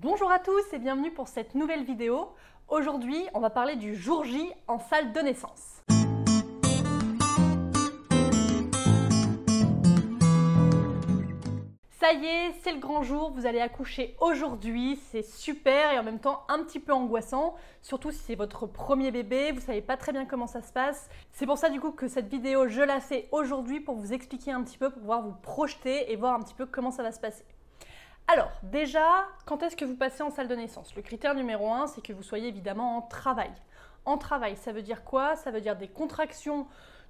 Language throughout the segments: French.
Bonjour à tous et bienvenue pour cette nouvelle vidéo. Aujourd'hui, on va parler du jour J en salle de naissance. Ça y est, c'est le grand jour, vous allez accoucher aujourd'hui, c'est super et en même temps un petit peu angoissant, surtout si c'est votre premier bébé, vous savez pas très bien comment ça se passe. C'est pour ça du coup que cette vidéo, je la fais aujourd'hui pour vous expliquer un petit peu, pour pouvoir vous projeter et voir un petit peu comment ça va se passer. Alors, déjà, quand est-ce que vous passez en salle de naissance? Le critère numéro 1, c'est que vous soyez évidemment en travail. En travail, ça veut dire quoi? Ça veut dire des contractions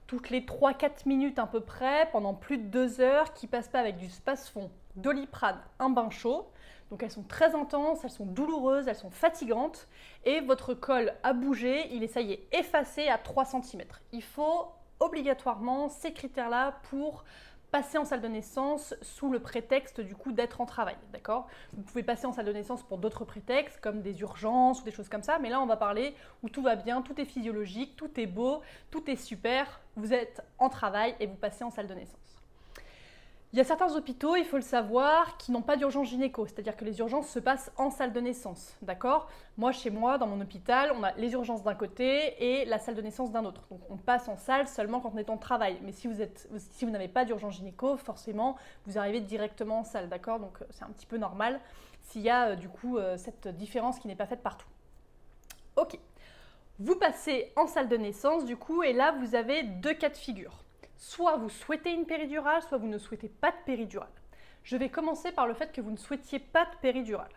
toutes les 3-4 minutes à peu près, pendant plus de 2 heures, qui ne passent pas avec du Spasfon, Doliprane, un bain chaud. Donc elles sont très intenses, elles sont douloureuses, elles sont fatigantes. Et votre col a bougé, il est, ça y est, effacé à 3 cm. Il faut obligatoirement ces critères-là pour passer en salle de naissance sous le prétexte du coup d'être en travail, d'accord? Vous pouvez passer en salle de naissance pour d'autres prétextes comme des urgences ou des choses comme ça, mais là on va parler où tout va bien, tout est physiologique, tout est beau, tout est super, vous êtes en travail et vous passez en salle de naissance. Il y a certains hôpitaux, il faut le savoir, qui n'ont pas d'urgence gynéco, c'est-à-dire que les urgences se passent en salle de naissance, d'accord? Moi, chez moi, dans mon hôpital, on a les urgences d'un côté et la salle de naissance d'un autre. Donc, on passe en salle seulement quand on est en travail. Mais si vous n'avez pas d'urgence gynéco, forcément, vous arrivez directement en salle, d'accord? Donc, c'est un petit peu normal s'il y a du coup cette différence qui n'est pas faite partout. Ok, vous passez en salle de naissance du coup et là, vous avez deux cas de figure. Soit vous souhaitez une péridurale, soit vous ne souhaitez pas de péridurale. Je vais commencer par le fait que vous ne souhaitiez pas de péridurale.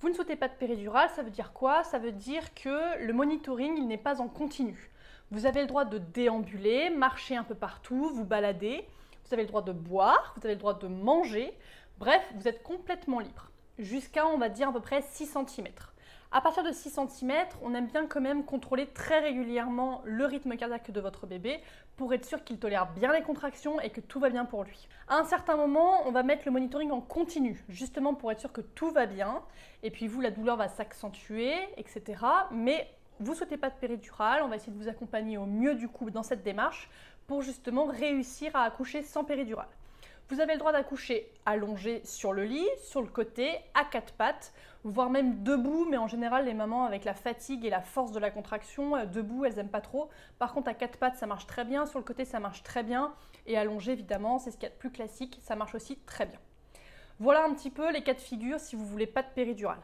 Vous ne souhaitez pas de péridurale, ça veut dire quoi? Ça veut dire que le monitoring, il n'est pas en continu. Vous avez le droit de déambuler, marcher un peu partout, vous balader. Vous avez le droit de boire, vous avez le droit de manger. Bref, vous êtes complètement libre. Jusqu'à, on va dire, à peu près 6 cm. À partir de 6 cm, on aime bien quand même contrôler très régulièrement le rythme cardiaque de votre bébé pour être sûr qu'il tolère bien les contractions et que tout va bien pour lui. À un certain moment, on va mettre le monitoring en continu, justement pour être sûr que tout va bien. Et puis vous, la douleur va s'accentuer, etc. Mais vous ne souhaitez pas de péridurale, on va essayer de vous accompagner au mieux du coup dans cette démarche pour justement réussir à accoucher sans péridurale. Vous avez le droit d'accoucher allongé sur le lit, sur le côté, à quatre pattes, voire même debout, mais en général, les mamans, avec la fatigue et la force de la contraction, debout, elles n'aiment pas trop. Par contre, à quatre pattes, ça marche très bien, sur le côté, ça marche très bien, et allongé, évidemment, c'est ce qu'il y a de plus classique, ça marche aussi très bien. Voilà un petit peu les cas de figure si vous ne voulez pas de péridurale.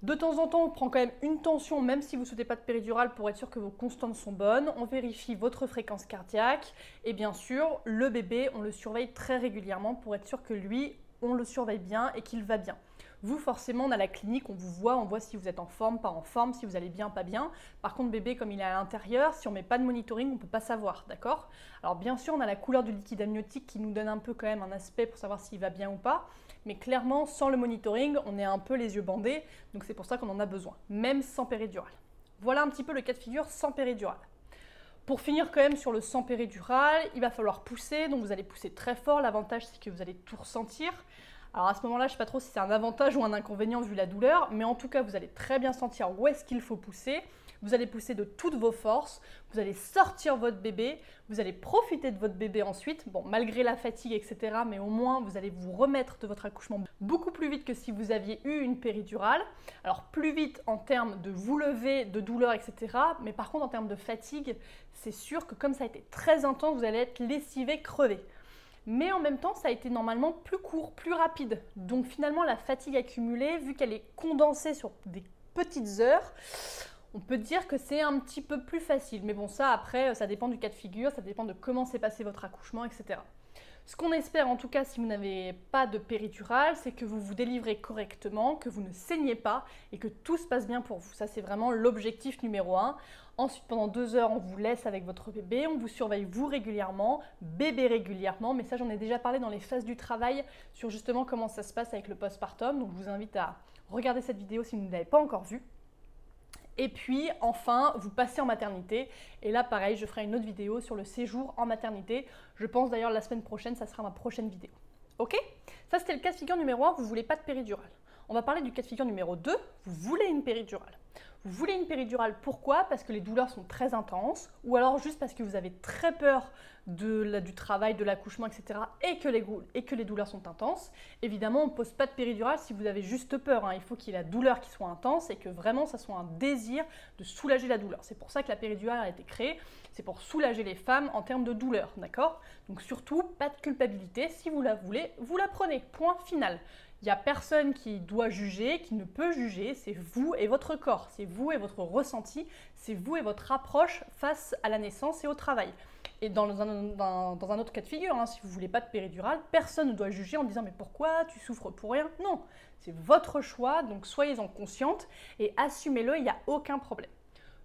De temps en temps, on prend quand même une tension, même si vous ne souhaitez pas de péridurale, pour être sûr que vos constantes sont bonnes. On vérifie votre fréquence cardiaque et bien sûr, le bébé, on le surveille très régulièrement pour être sûr que lui, on le surveille bien et qu'il va bien. Vous, forcément, on a la clinique, on vous voit, on voit si vous êtes en forme, pas en forme, si vous allez bien, pas bien. Par contre, bébé, comme il est à l'intérieur, si on ne met pas de monitoring, on ne peut pas savoir, d'accord? Alors bien sûr, on a la couleur du liquide amniotique qui nous donne un peu quand même un aspect pour savoir s'il va bien ou pas. Mais clairement, sans le monitoring, on est un peu les yeux bandés, donc c'est pour ça qu'on en a besoin, même sans péridurale. Voilà un petit peu le cas de figure sans péridurale. Pour finir quand même sur le sans péridurale, il va falloir pousser, donc vous allez pousser très fort. L'avantage, c'est que vous allez tout ressentir. Alors à ce moment-là, je ne sais pas trop si c'est un avantage ou un inconvénient vu la douleur, mais en tout cas, vous allez très bien sentir où est-ce qu'il faut pousser. Vous allez pousser de toutes vos forces, vous allez sortir votre bébé, vous allez profiter de votre bébé ensuite, bon, malgré la fatigue, etc., mais au moins, vous allez vous remettre de votre accouchement beaucoup plus vite que si vous aviez eu une péridurale. Alors, plus vite en termes de vous lever, de douleur, etc., mais par contre, en termes de fatigue, c'est sûr que comme ça a été très intense, vous allez être lessivé, crevé. Mais en même temps, ça a été normalement plus court, plus rapide. Donc finalement, la fatigue accumulée, vu qu'elle est condensée sur des petites heures, on peut dire que c'est un petit peu plus facile. Mais bon, ça après, ça dépend du cas de figure, ça dépend de comment s'est passé votre accouchement, etc. Ce qu'on espère en tout cas si vous n'avez pas de péridurale, c'est que vous vous délivrez correctement, que vous ne saignez pas et que tout se passe bien pour vous. Ça, c'est vraiment l'objectif numéro 1. Ensuite, pendant 2 heures, on vous laisse avec votre bébé, on vous surveille vous régulièrement, bébé régulièrement. Mais ça, j'en ai déjà parlé dans les phases du travail sur justement comment ça se passe avec le postpartum. Donc, je vous invite à regarder cette vidéo si vous ne l'avez pas encore vue. Et puis enfin, vous passez en maternité. Et là, pareil, je ferai une autre vidéo sur le séjour en maternité. Je pense d'ailleurs la semaine prochaine, ça sera ma prochaine vidéo. Ok? Ça, c'était le cas de figure numéro 1, vous ne voulez pas de péridurale. On va parler du cas de figure numéro 2, vous voulez une péridurale. Vous voulez une péridurale, pourquoi? Parce que les douleurs sont très intenses, ou alors juste parce que vous avez très peur du travail, de l'accouchement, etc. et que les douleurs sont intenses. Évidemment, on ne pose pas de péridurale si vous avez juste peur. Il faut qu'il y ait la douleur qui soit intense et que vraiment ça soit un désir de soulager la douleur. C'est pour ça que la péridurale a été créée, c'est pour soulager les femmes en termes de douleur, d'accord? Donc surtout, pas de culpabilité, si vous la voulez, vous la prenez, point final. Il n'y a personne qui doit juger, qui ne peut juger, c'est vous et votre corps, c'est vous et votre ressenti, c'est vous et votre approche face à la naissance et au travail. Et dans un autre cas de figure, si vous ne voulez pas de péridurale, personne ne doit juger en disant « mais pourquoi tu souffres pour rien ?» Non, c'est votre choix, donc soyez-en consciente et assumez-le, il n'y a aucun problème.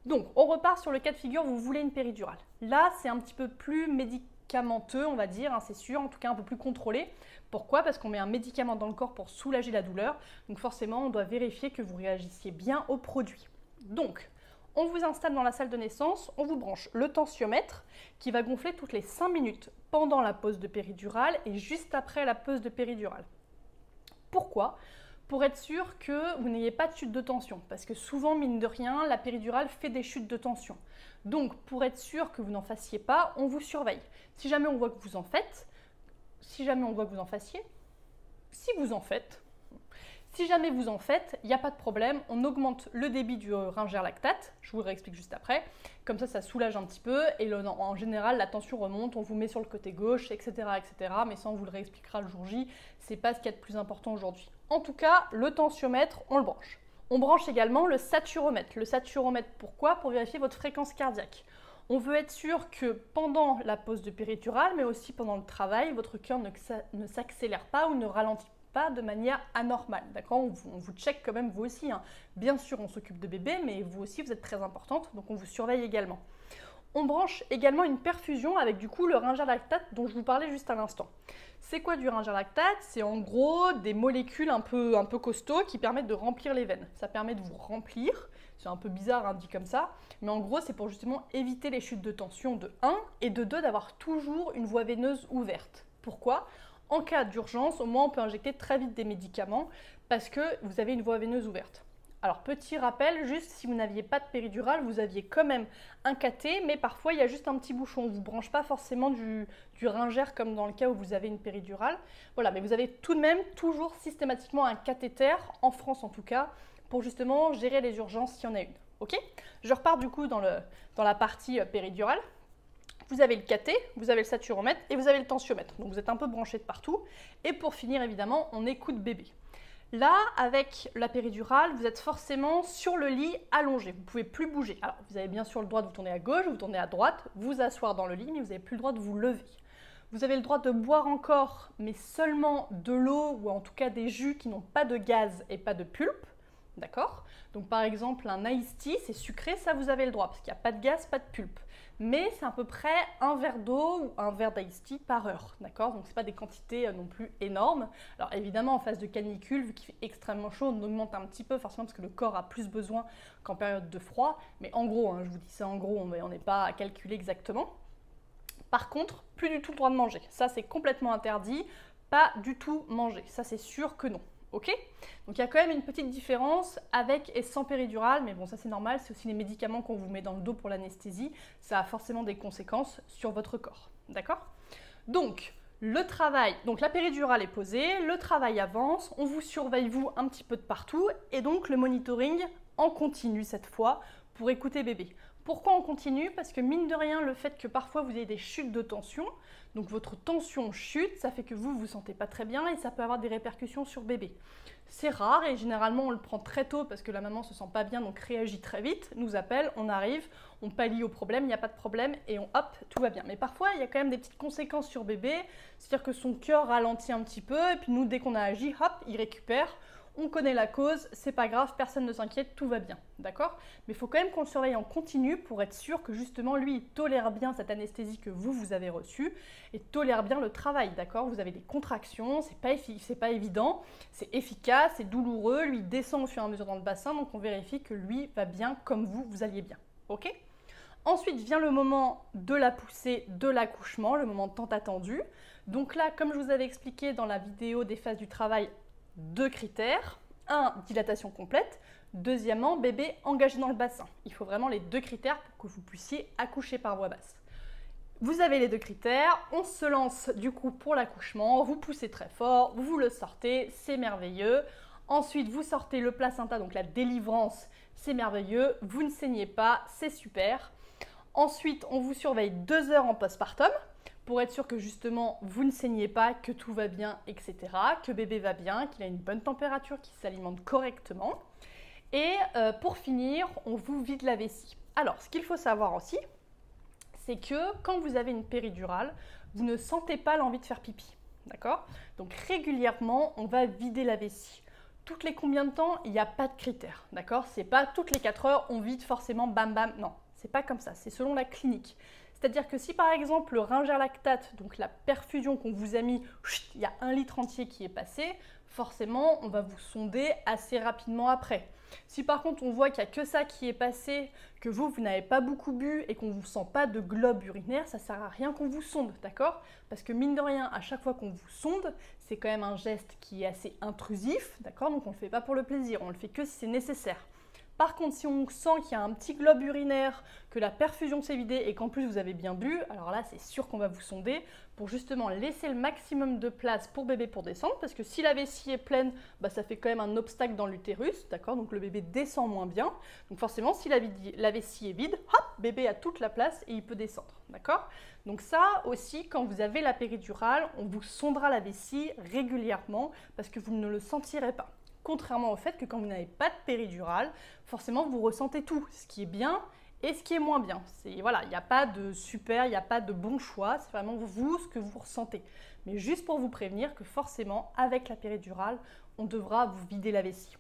Donc, on repart sur le cas de figure, vous voulez une péridurale. Là, c'est un petit peu plus médicamenteux, on va dire, c'est sûr, en tout cas un peu plus contrôlé. Pourquoi? Parce qu'on met un médicament dans le corps pour soulager la douleur. Donc forcément, on doit vérifier que vous réagissiez bien au produit. Donc, on vous installe dans la salle de naissance, on vous branche le tensiomètre qui va gonfler toutes les 5 minutes pendant la pause de péridurale et juste après la pause de péridurale. Pourquoi? Pour être sûr que vous n'ayez pas de chute de tension. Parce que souvent, mine de rien, la péridurale fait des chutes de tension. Donc, pour être sûr que vous n'en fassiez pas, on vous surveille. Si jamais on voit que vous en faites, si jamais on voit que vous en fassiez, si jamais vous en faites, il n'y a pas de problème, on augmente le débit du ringer lactate, je vous le réexplique juste après, comme ça soulage un petit peu et en général la tension remonte, on vous met sur le côté gauche, etc. mais ça on vous le réexpliquera le jour J, c'est pas ce qu'il y a de plus important aujourd'hui. En tout cas, le tensiomètre, on le branche. On branche également le saturomètre. Le saturomètre, pourquoi? Pour vérifier votre fréquence cardiaque. On veut être sûr que pendant la pause de péridurale, mais aussi pendant le travail, votre cœur ne s'accélère pas ou ne ralentit pas de manière anormale. D'accord? On vous check quand même vous aussi. Bien sûr, on s'occupe de bébé, mais vous aussi, vous êtes très importante, donc on vous surveille également. On branche également une perfusion avec du coup le ringer lactate dont je vous parlais juste à l'instant. C'est quoi du ringer lactate? C'est en gros des molécules un peu costauds qui permettent de remplir les veines. Ça permet de vous remplir. C'est un peu bizarre dit comme ça, mais en gros c'est pour justement éviter les chutes de tension de 1 et de 2 d'avoir toujours une voie veineuse ouverte. Pourquoi? En cas d'urgence, au moins on peut injecter très vite des médicaments parce que vous avez une voie veineuse ouverte. Alors petit rappel, juste si vous n'aviez pas de péridurale, vous aviez quand même un cathé, mais parfois il y a juste un petit bouchon. On ne vous branche pas forcément du ringer comme dans le cas où vous avez une péridurale. Voilà, mais vous avez tout de même toujours systématiquement un cathéter, en France en tout cas, pour justement gérer les urgences s'il y en a une. Ok? Je repars du coup dans la partie péridurale. Vous avez le cathé, vous avez le saturomètre et vous avez le tensiomètre. Donc vous êtes un peu branché de partout. Et pour finir, évidemment, on écoute bébé. Là, avec la péridurale, vous êtes forcément sur le lit allongé. Vous ne pouvez plus bouger. Alors, vous avez bien sûr le droit de vous tourner à gauche, vous tourner à droite, vous asseoir dans le lit, mais vous n'avez plus le droit de vous lever. Vous avez le droit de boire encore, mais seulement de l'eau ou en tout cas des jus qui n'ont pas de gaz et pas de pulpe. D'accord? Donc par exemple, un iced tea, c'est sucré, ça vous avez le droit, parce qu'il n'y a pas de gaz, pas de pulpe. Mais c'est à peu près un verre d'eau ou un verre d'iced tea par heure. D'accord? Donc ce n'est pas des quantités non plus énormes. Alors évidemment, en phase de canicule, vu qu'il fait extrêmement chaud, on augmente un petit peu, forcément, parce que le corps a plus besoin qu'en période de froid. Mais en gros, je vous dis ça en gros, on n'est pas à calculer exactement. Par contre, plus du tout le droit de manger. Ça, c'est complètement interdit. Pas du tout manger. Ça, c'est sûr que non. Ok? Donc il y a quand même une petite différence avec et sans péridurale, mais bon ça c'est normal, c'est aussi les médicaments qu'on vous met dans le dos pour l'anesthésie, ça a forcément des conséquences sur votre corps, d'accord? Donc le travail, donc la péridurale est posée, le travail avance, on vous surveille vous un petit peu de partout et donc le monitoring en continu cette fois pour écouter bébé. Pourquoi on continue? Parce que mine de rien, le fait que parfois vous ayez des chutes de tension, donc votre tension chute, ça fait que vous ne vous sentez pas très bien et ça peut avoir des répercussions sur bébé. C'est rare et généralement on le prend très tôt parce que la maman ne se sent pas bien, donc réagit très vite, nous appelle, on arrive, on pallie au problème, il n'y a pas de problème et hop, tout va bien. Mais parfois il y a quand même des petites conséquences sur bébé, c'est-à-dire que son cœur ralentit un petit peu et puis nous dès qu'on a agi, hop, il récupère. On connaît la cause, c'est pas grave, personne ne s'inquiète, tout va bien, d'accord? Mais il faut quand même qu'on le surveille en continu pour être sûr que justement lui, il tolère bien cette anesthésie que vous avez reçue et tolère bien le travail, d'accord? Vous avez des contractions, c'est pas évident, c'est efficace, c'est douloureux, lui il descend au fur et à mesure dans le bassin, donc on vérifie que lui va bien comme vous alliez bien, ok? Ensuite vient le moment de la poussée de l'accouchement, le moment tant attendu. Donc là, comme je vous avais expliqué dans la vidéo des phases du travail, 2 critères. 1, dilatation complète. Deuxièmement, bébé engagé dans le bassin. Il faut vraiment les 2 critères pour que vous puissiez accoucher par voie basse. Vous avez les 2 critères, on se lance du coup pour l'accouchement, vous poussez très fort, vous le sortez, c'est merveilleux. Ensuite, vous sortez le placenta, donc la délivrance, c'est merveilleux. Vous ne saignez pas, c'est super. Ensuite, on vous surveille 2 heures en postpartum pour être sûr que justement, vous ne saignez pas, que tout va bien, etc. Que bébé va bien, qu'il a une bonne température, qu'il s'alimente correctement. Et pour finir, on vous vide la vessie. Alors, ce qu'il faut savoir aussi, c'est que quand vous avez une péridurale, vous ne sentez pas l'envie de faire pipi, d'accord? Donc régulièrement, on va vider la vessie. Toutes les combien de temps? Il n'y a pas de critères, d'accord? C'est pas toutes les 4 heures, on vide forcément bam bam, non, c'est pas comme ça, c'est selon la clinique. C'est-à-dire que si par exemple le ringer lactate, donc la perfusion qu'on vous a mis, il y a 1 litre entier qui est passé, forcément on va vous sonder assez rapidement après. Si par contre on voit qu'il n'y a que ça qui est passé, que vous n'avez pas beaucoup bu et qu'on ne vous sent pas de globe urinaire, ça ne sert à rien qu'on vous sonde, d'accord? Parce que mine de rien, à chaque fois qu'on vous sonde, c'est quand même un geste qui est assez intrusif, d'accord? Donc on ne le fait pas pour le plaisir, on le fait que si c'est nécessaire. Par contre, si on sent qu'il y a un petit globe urinaire, que la perfusion s'est vidée et qu'en plus vous avez bien bu, alors là c'est sûr qu'on va vous sonder pour justement laisser le maximum de place pour bébé pour descendre, parce que si la vessie est pleine, bah, ça fait quand même un obstacle dans l'utérus, d'accord? Donc le bébé descend moins bien. Donc forcément, si la vessie est vide, hop, bébé a toute la place et il peut descendre, d'accord? Donc ça aussi, quand vous avez la péridurale, on vous sondera la vessie régulièrement parce que vous ne le sentirez pas. Contrairement au fait que quand vous n'avez pas de péridurale, forcément vous ressentez tout, ce qui est bien et ce qui est moins bien. Voilà, il n'y a pas de super, il n'y a pas de bon choix, c'est vraiment vous ce que vous ressentez. Mais juste pour vous prévenir que forcément, avec la péridurale, on devra vous vider la vessie.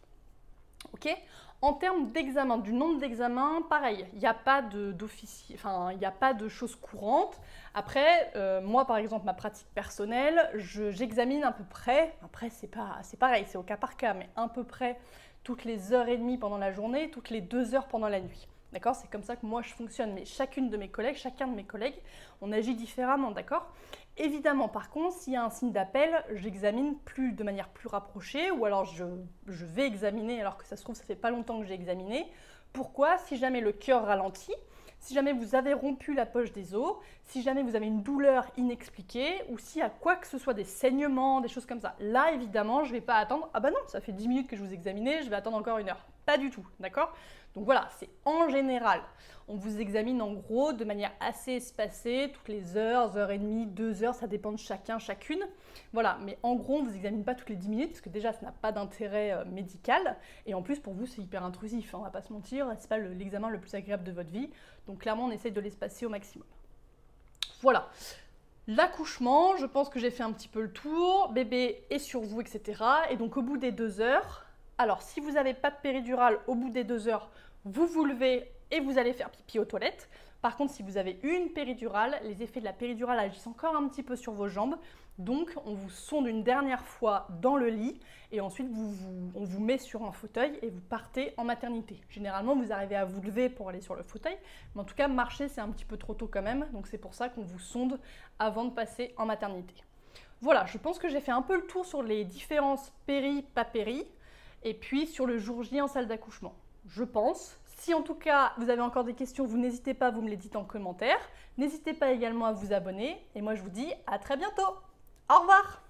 Ok? En termes d'examen, du nombre d'examens, pareil, il n'y a pas d'officier, enfin, il n'y a pas de choses courantes. Après, moi par exemple, ma pratique personnelle, j'examine à peu près, après c'est pareil, c'est au cas par cas, mais à peu près toutes les heures et demie pendant la journée, toutes les 2 heures pendant la nuit. D'accord? C'est comme ça que moi je fonctionne, mais chacun de mes collègues, on agit différemment, d'accord? Évidemment, par contre, s'il y a un signe d'appel, j'examine de manière plus rapprochée, ou alors je vais examiner, alors que ça se trouve, ça fait pas longtemps que j'ai examiné. Pourquoi? Si jamais le cœur ralentit, si jamais vous avez rompu la poche des os, si jamais vous avez une douleur inexpliquée, ou s'il y a quoi que ce soit, des saignements, des choses comme ça. Là, évidemment, je ne vais pas attendre, ah bah non, ça fait 10 minutes que je vous examinais, je vais attendre encore 1 heure. Pas du tout, d'accord? Donc voilà, c'est en général. On vous examine en gros de manière assez espacée, toutes les heures, heure et demie, 2 heures, ça dépend de chacun, chacune. Voilà, mais en gros, on ne vous examine pas toutes les 10 minutes, parce que déjà, ça n'a pas d'intérêt médical. Et en plus, pour vous, c'est hyper intrusif, hein, on ne va pas se mentir, c'est pas l'examen le plus agréable de votre vie. Donc clairement, on essaye de l'espacer au maximum. Voilà. L'accouchement, je pense que j'ai fait un petit peu le tour. Bébé est sur vous, etc. Et donc au bout des 2 heures, alors si vous n'avez pas de péridurale, au bout des 2 heures, vous vous levez et vous allez faire pipi aux toilettes. Par contre, si vous avez une péridurale, les effets de la péridurale agissent encore un petit peu sur vos jambes. Donc, on vous sonde une dernière fois dans le lit et ensuite, on vous met sur un fauteuil et vous partez en maternité. Généralement, vous arrivez à vous lever pour aller sur le fauteuil. Mais en tout cas, marcher, c'est un petit peu trop tôt quand même. Donc, c'est pour ça qu'on vous sonde avant de passer en maternité. Voilà, je pense que j'ai fait un peu le tour sur les différences péri, pas péri. Et puis, sur le jour J en salle d'accouchement. Je pense. Si en tout cas vous avez encore des questions, vous n'hésitez pas, vous me les dites en commentaire. N'hésitez pas également à vous abonner. Et moi je vous dis à très bientôt. Au revoir!